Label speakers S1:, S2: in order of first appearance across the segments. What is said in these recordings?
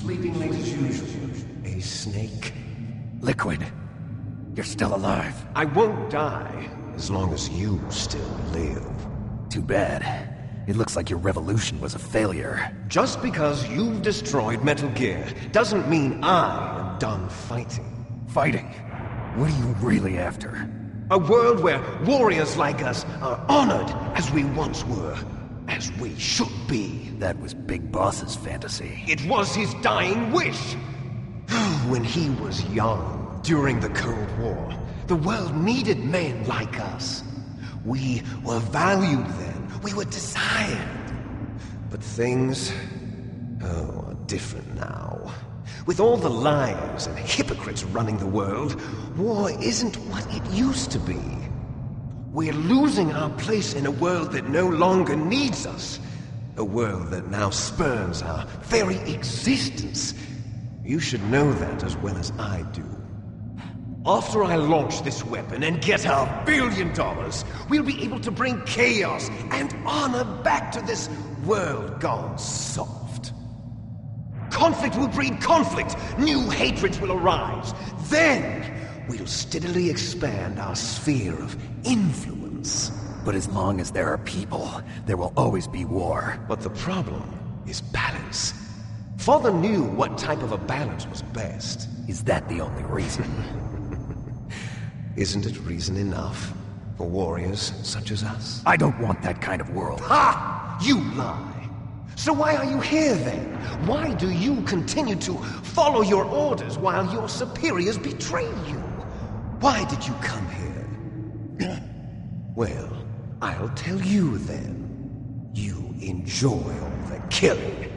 S1: Sleeping late as usual. A snake.
S2: Liquid, you're still alive.
S1: I won't die as long as you still live.
S2: Too bad. It looks like your revolution was a failure.
S1: Just because you've destroyed Metal Gear doesn't mean I am done fighting.
S2: Fighting? What are you really after?
S1: A world where warriors like us are honored as we once were. As we should be.
S2: That was Big Boss's fantasy.
S1: It was his dying wish. When he was young, during the Cold War, the world needed men like us. We were valued then. We were desired. But things, are different now. With all the liars and hypocrites running the world, war isn't what it used to be. We're losing our place in a world that no longer needs us. A world that now spurns our very existence. You should know that as well as I do. After I launch this weapon and get our $1 billion, we'll be able to bring chaos and honor back to this world gone soft. Conflict will breed conflict. New hatreds will arise. Then we'll steadily expand our sphere of influence.
S2: But as long as there are people, there will always be war.
S1: But the problem is balance. Father knew what type of a balance was best.
S2: Is that the only reason?
S1: Isn't it reason enough for warriors such as us?
S2: I don't want that kind of world.
S1: Ha! You lie! So why are you here then? Why do you continue to follow your orders while your superiors betray you? Why did you come here? Well, I'll tell you then. You enjoy all the killing.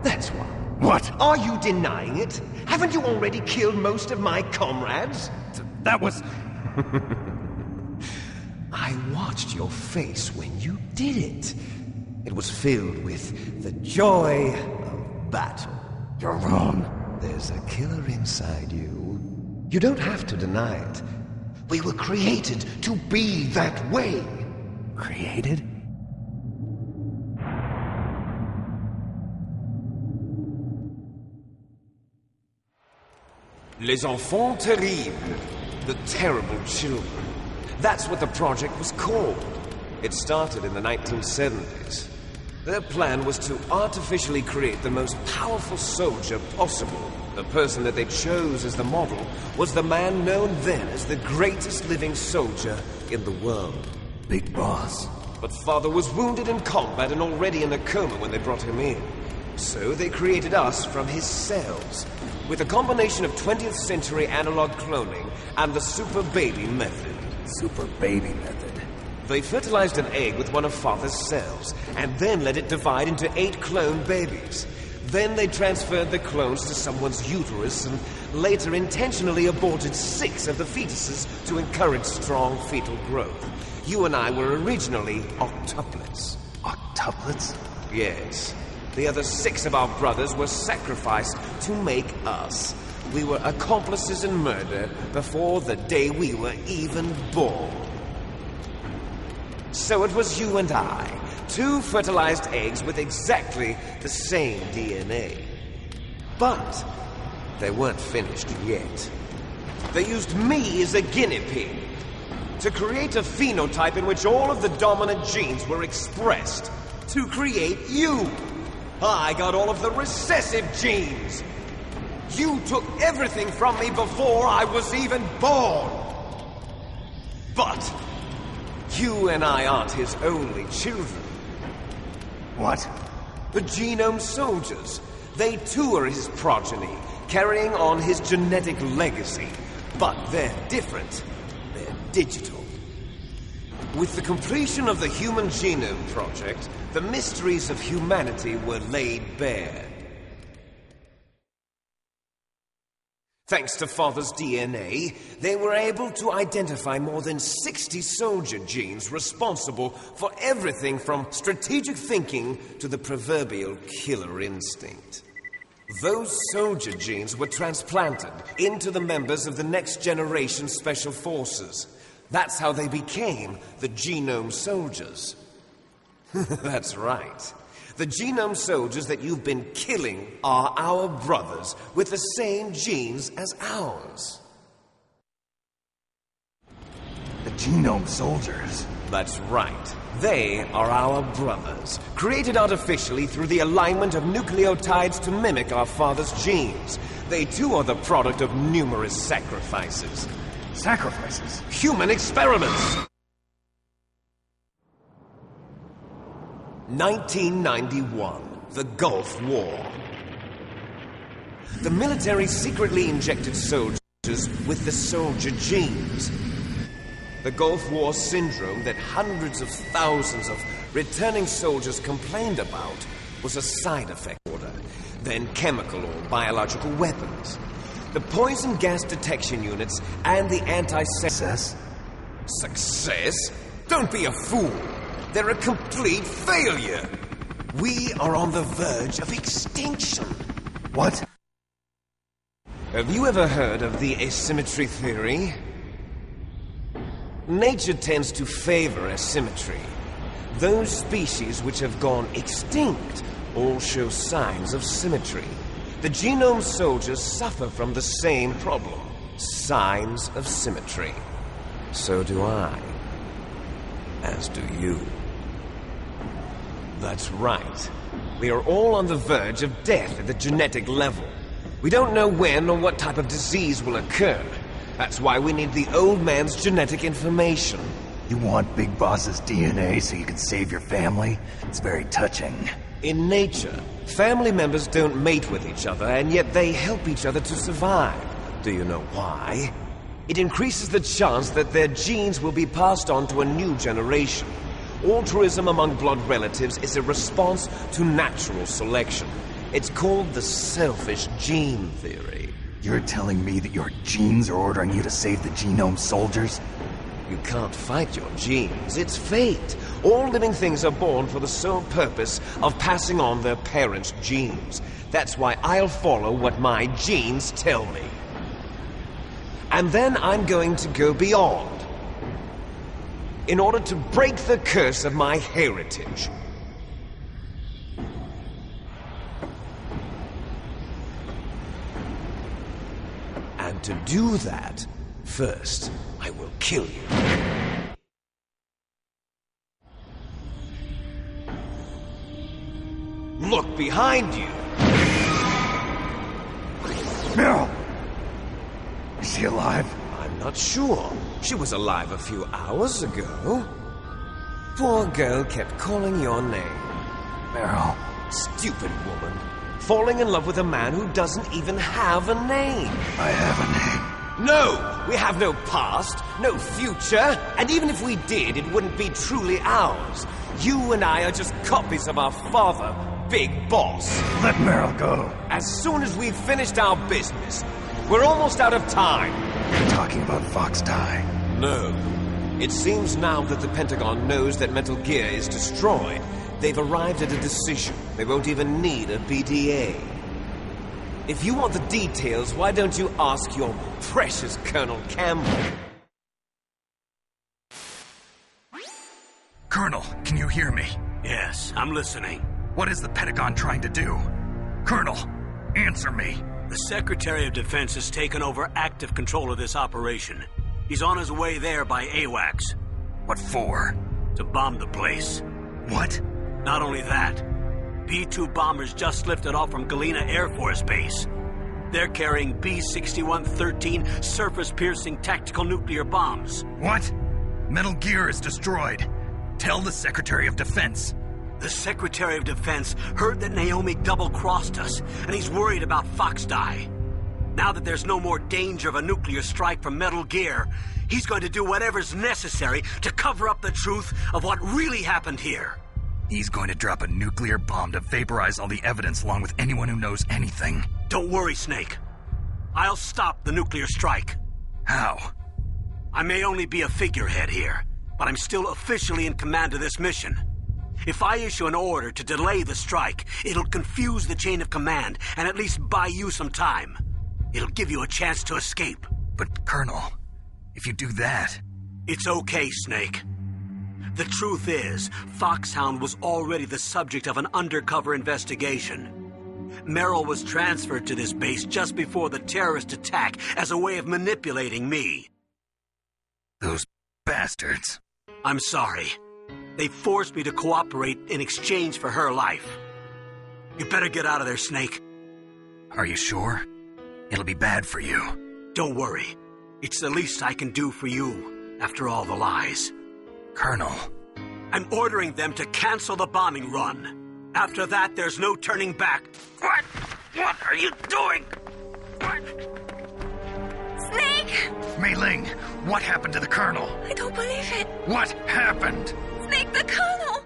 S1: That's why.
S2: What?
S1: Are you denying it? Haven't you already killed most of my comrades?
S2: That was...
S1: I watched your face when you did it. It was filled with the joy of battle.
S2: You're wrong.
S1: There's a killer inside you. You don't have to deny it. We were created to be that way.
S2: Created?
S1: Les enfants terribles. The terrible children. That's what the project was called. It started in the 1970s. Their plan was to artificially create the most powerful soldier possible. The person that they chose as the model was the man known then as the greatest living soldier in the world.
S2: Big Boss.
S1: But Father was wounded in combat and already in a coma when they brought him in. So they created us from his cells, with a combination of 20th century analog cloning and the super baby method.
S2: Super baby method.
S1: They fertilized an egg with one of Father's cells, and then let it divide into 8 clone babies. Then they transferred the clones to someone's uterus and later intentionally aborted 6 of the fetuses to encourage strong fetal growth. You and I were originally octuplets.
S2: Octuplets?
S1: Yes. The other 6 of our brothers were sacrificed to make us. We were accomplices in murder before the day we were even born. So it was you and I, 2 fertilized eggs with exactly the same DNA. But they weren't finished yet. They used me as a guinea pig to create a phenotype in which all of the dominant genes were expressed to create you. I got all of the recessive genes. You took everything from me before I was even born. But you and I aren't his only children.
S2: What?
S1: The genome soldiers. They too are his progeny, carrying on his genetic legacy. But they're different. They're digital. With the completion of the Human Genome Project, the mysteries of humanity were laid bare. Thanks to Father's DNA, they were able to identify more than 60 soldier genes responsible for everything from strategic thinking to the proverbial killer instinct. Those soldier genes were transplanted into the members of the next generation special forces. That's how they became the genome soldiers. That's right. The genome soldiers that you've been killing are our brothers, with the same genes as ours.
S2: The genome soldiers?
S1: That's right. They are our brothers, created artificially through the alignment of nucleotides to mimic our father's genes. They too are the product of numerous sacrifices.
S2: Sacrifices?
S1: Human experiments! 1991, the Gulf War. The military secretly injected soldiers with the soldier genes. The Gulf War syndrome that hundreds of thousands of returning soldiers complained about was a side effect order, then chemical or biological weapons. The poison gas detection units and the
S2: Success?
S1: Success? Don't be a fool! They're a complete failure! We are on the verge of extinction.
S2: What?
S1: Have you ever heard of the asymmetry theory? Nature tends to favor asymmetry. Those species which have gone extinct all show signs of symmetry. The genome soldiers suffer from the same problem. Signs of symmetry. So do I. As do you. That's right. We are all on the verge of death at the genetic level. We don't know when or what type of disease will occur. That's why we need the old man's genetic information.
S2: You want Big Boss's DNA so you can save your family? It's very touching.
S1: In nature, family members don't mate with each other, and yet they help each other to survive. Do you know why? It increases the chance that their genes will be passed on to a new generation. Altruism among blood relatives is a response to natural selection. It's called the selfish gene theory.
S2: You're telling me that your genes are ordering you to save the genome soldiers?
S1: You can't fight your genes. It's fate. All living things are born for the sole purpose of passing on their parents' genes. That's why I'll follow what my genes tell me. And then I'm going to go beyond. In order to break the curse of my heritage. And to do that, first, I will kill you. Look behind you!
S2: Meryl! Is she alive?
S1: I'm not sure. She was alive a few hours ago. Poor girl kept calling your name.
S2: Meryl.
S1: Stupid woman. Falling in love with a man who doesn't even have a name.
S2: I have a name.
S1: No! We have no past, no future, and even if we did, it wouldn't be truly ours. You and I are just copies of our father, Big Boss.
S2: Let Meryl go.
S1: As soon as we've finished our business, we're almost out of time.
S2: You're talking about Fox-Die.
S1: No. It seems now that the Pentagon knows that Metal Gear is destroyed. They've arrived at a decision. They won't even need a BDA. If you want the details, why don't you ask your precious Colonel Campbell?
S3: Colonel, can you hear me?
S4: Yes, I'm listening.
S3: What is the Pentagon trying to do? Colonel, answer me.
S4: The Secretary of Defense has taken over active control of this operation. He's on his way there by AWACS.
S3: What for?
S4: To bomb the place.
S3: What?
S4: Not only that, B-2 bombers just lifted off from Galena Air Force Base. They're carrying B-6113 surface-piercing tactical nuclear bombs.
S3: What? Metal Gear is destroyed. Tell the Secretary of Defense.
S4: The Secretary of Defense heard that Naomi double-crossed us, and he's worried about Fox-Die. Now that there's no more danger of a nuclear strike from Metal Gear, he's going to do whatever's necessary to cover up the truth of what really happened here.
S3: He's going to drop a nuclear bomb to vaporize all the evidence along with anyone who knows anything.
S4: Don't worry, Snake. I'll stop the nuclear strike.
S3: How?
S4: I may only be a figurehead here, but I'm still officially in command of this mission. If I issue an order to delay the strike, it'll confuse the chain of command and at least buy you some time. It'll give you a chance to escape.
S3: But, Colonel, if you do that...
S4: It's okay, Snake. The truth is, FOX-HOUND was already the subject of an undercover investigation. Meryl was transferred to this base just before the terrorist attack as a way of manipulating me.
S3: Those bastards.
S4: I'm sorry. They forced me to cooperate in exchange for her life. You better get out of there, Snake.
S3: Are you sure? It'll be bad for you.
S4: Don't worry. It's the least I can do for you, after all the lies.
S3: Colonel.
S4: I'm ordering them to cancel the bombing run. After that, there's no turning back.
S3: What? What are you doing? What?
S5: Snake!
S3: Mei Ling, what happened to the Colonel?
S5: I don't believe it.
S3: What happened?
S5: Snake, the Colonel!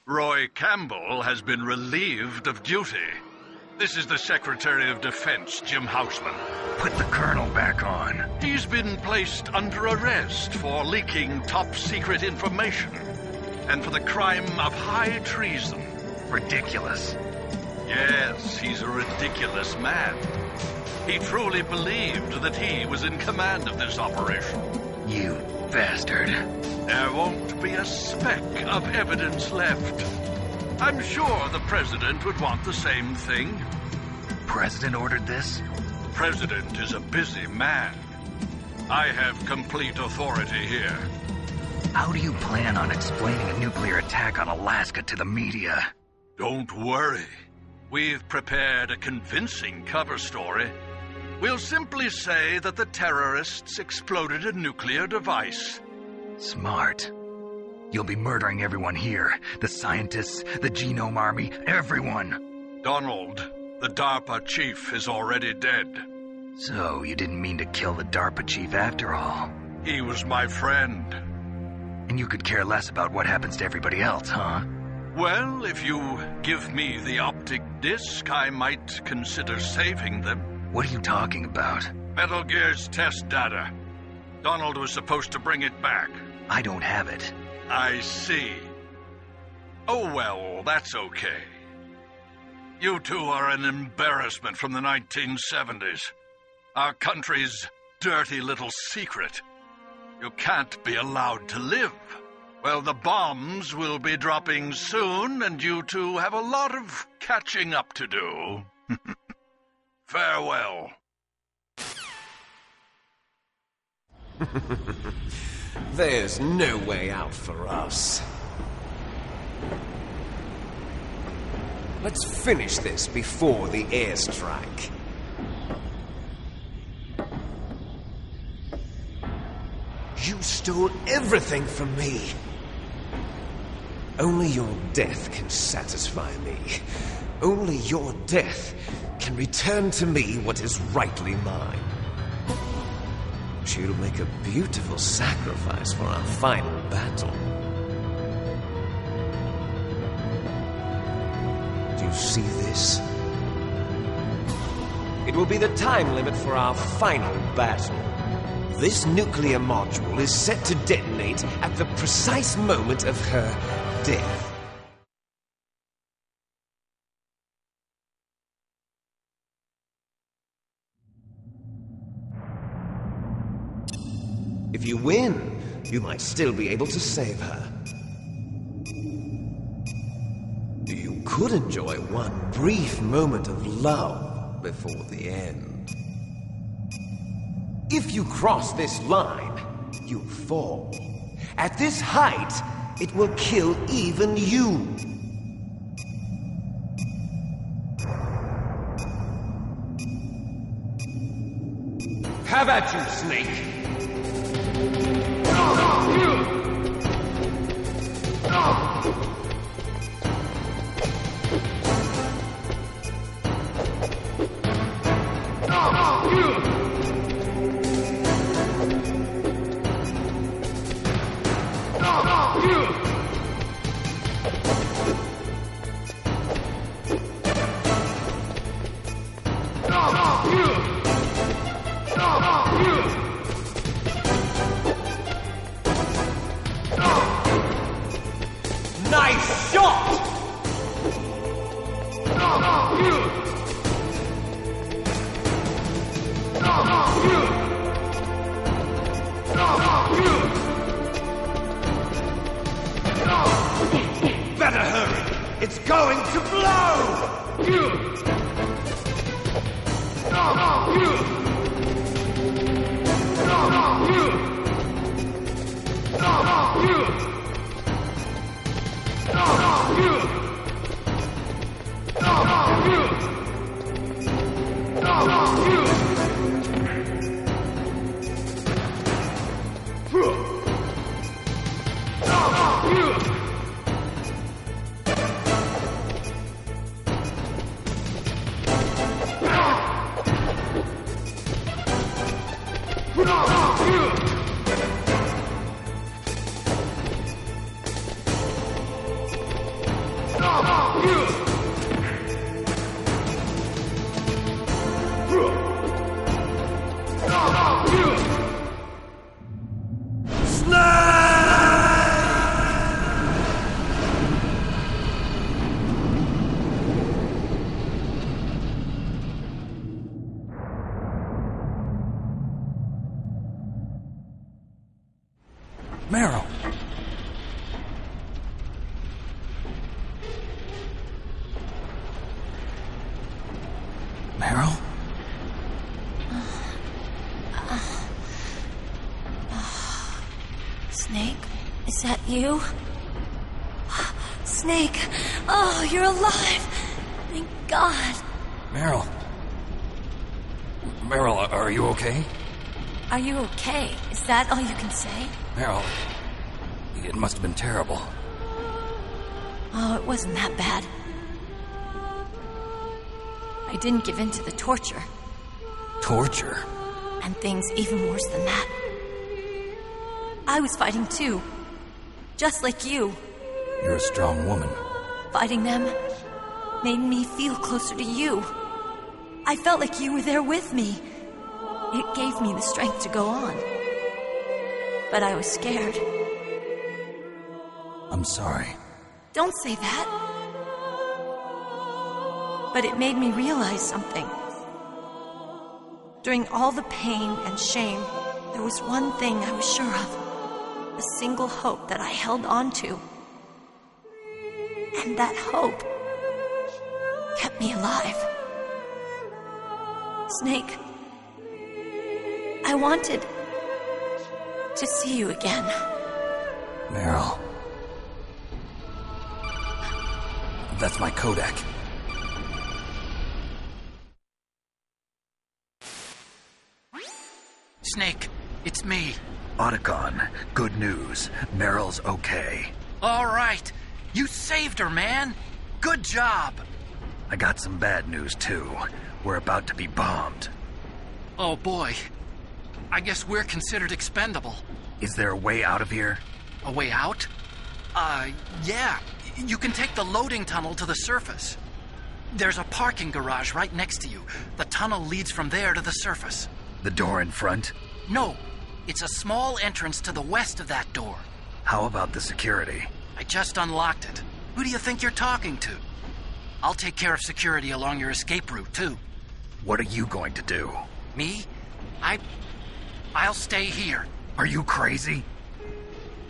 S6: Roy Campbell has been relieved of duty. This is the Secretary of Defense, Jim Houseman.
S3: Put the Colonel back on.
S6: He's been placed under arrest for leaking top-secret information and for the crime of high treason.
S3: Ridiculous.
S6: Yes, he's a ridiculous man. He truly believed that he was in command of this operation.
S3: You bastard.
S6: There won't be a speck of evidence left. I'm sure the President would want the same thing.
S3: President ordered this?
S6: The President is a busy man. I have complete authority here.
S3: How do you plan on explaining a nuclear attack on Alaska to the media?
S6: Don't worry. We've prepared a convincing cover story. We'll simply say that the terrorists exploded a nuclear device.
S3: Smart. You'll be murdering everyone here. The scientists, the Genome Army, everyone.
S6: Donald, the DARPA chief, is already dead.
S3: So you didn't mean to kill the DARPA chief after all?
S6: He was my friend.
S3: And you could care less about what happens to everybody else, huh?
S6: Well, if you give me the optic disc, I might consider saving them.
S3: What are you talking about?
S6: Metal Gear's test data. Donald was supposed to bring it back.
S3: I don't have it.
S6: I see. Oh, well, that's okay. You two are an embarrassment from the 1970s. Our country's dirty little secret. You can't be allowed to live. Well, the bombs will be dropping soon, and you two have a lot of catching up to do. Farewell.
S1: There's no way out for us. Let's finish this before the airstrike. You stole everything from me. Only your death can satisfy me. Only your death can return to me what is rightly mine. She'll make a beautiful sacrifice for our final battle. Do you see this? It will be the time limit for our final battle. This nuclear module is set to detonate at the precise moment of her death. If you win, you might still be able to save her. You could enjoy one brief moment of love before the end. If you cross this line, you fall. At this height, it will kill even you. Have at you, Snake! Nice shot!
S2: Meryl! Meryl?
S5: Snake, is that you? Snake, oh, you're alive! Thank God.
S2: Meryl? Meryl, are you okay?
S5: Are you okay? Is that all you can say?
S2: Meryl, it must have been terrible.
S5: Oh, it wasn't that bad. I didn't give in to the torture.
S2: Torture?
S5: And things even worse than that. I was fighting too. Just like you.
S2: You're a strong woman.
S5: Fighting them made me feel closer to you. I felt like you were there with me. It gave me the strength to go on. But I was scared.
S2: I'm sorry.
S5: Don't say that. But it made me realize something. During all the pain and shame, there was one thing I was sure of. A single hope that I held on to. And that hope kept me alive. Snake, I wanted to see you again.
S2: Meryl. That's my Kodak.
S7: Snake, it's me.
S3: Otacon, good news. Meryl's okay.
S7: All right. You saved her, man. Good job.
S3: I got some bad news, too. We're about to be bombed.
S7: Oh, boy. I guess we're considered expendable.
S3: Is there a way out of here?
S7: A way out? Yeah. You can take the loading tunnel to the surface. There's a parking garage right next to you. The tunnel leads from there to the surface.
S3: The door in front?
S7: No. It's a small entrance to the west of that door.
S3: How about the security?
S7: I just unlocked it. Who do you think you're talking to? I'll take care of security along your escape route, too.
S3: What are you going to do?
S7: Me? I'll stay here.
S3: Are you crazy?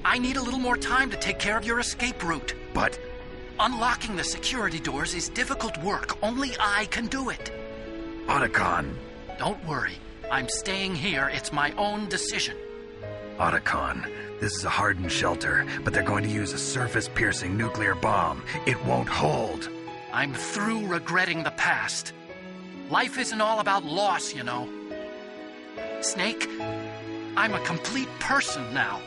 S7: I need a little more time to take care of your escape route.
S3: But
S7: unlocking the security doors is difficult work. Only I can do it.
S3: Otacon.
S7: Don't worry. I'm staying here. It's my own decision.
S3: Otacon, this is a hardened shelter, but they're going to use a surface-piercing nuclear bomb. It won't hold.
S7: I'm through regretting the past. Life isn't all about loss, you know. Snake, I'm a complete person now.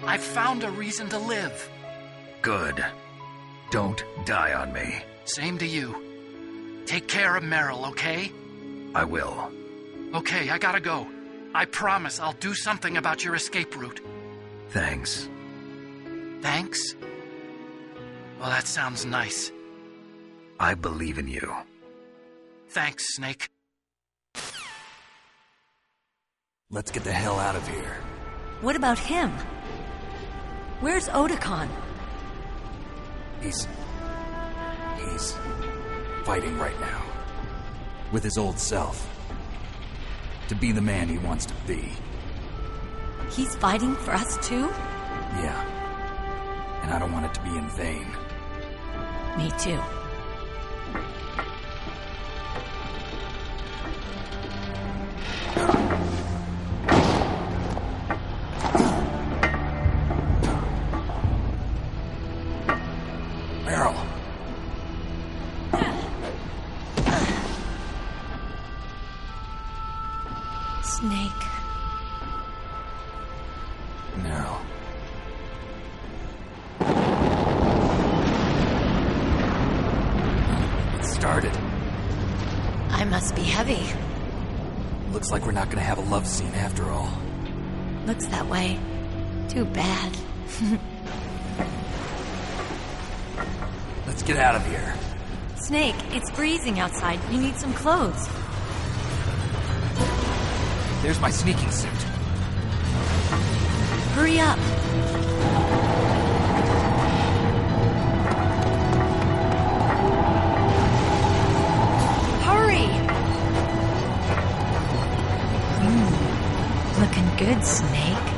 S7: I've found a reason to live.
S3: Good. Don't die on me.
S7: Same to you. Take care of Meryl, okay?
S3: I will.
S7: Okay, I gotta go. I promise I'll do something about your escape route.
S3: Thanks.
S7: Thanks? Well, that sounds nice.
S3: I believe in you.
S7: Thanks, Snake.
S2: Let's get the hell out of here.
S5: What about him? Where's Otacon?
S2: He's fighting right now. With his old self. To be the man he wants to be.
S5: He's fighting for us too?
S2: Yeah. And I don't want it to be in vain.
S5: Me too.
S2: Meryl.
S5: Snake. It must be heavy.
S2: Looks like we're not gonna have a love scene after all.
S5: Looks that way. Too bad.
S2: Let's get out of here.
S5: Snake, it's freezing outside. You need some clothes.
S2: There's my sneaking suit.
S5: Hurry up. Hurry! Looking good, Snake.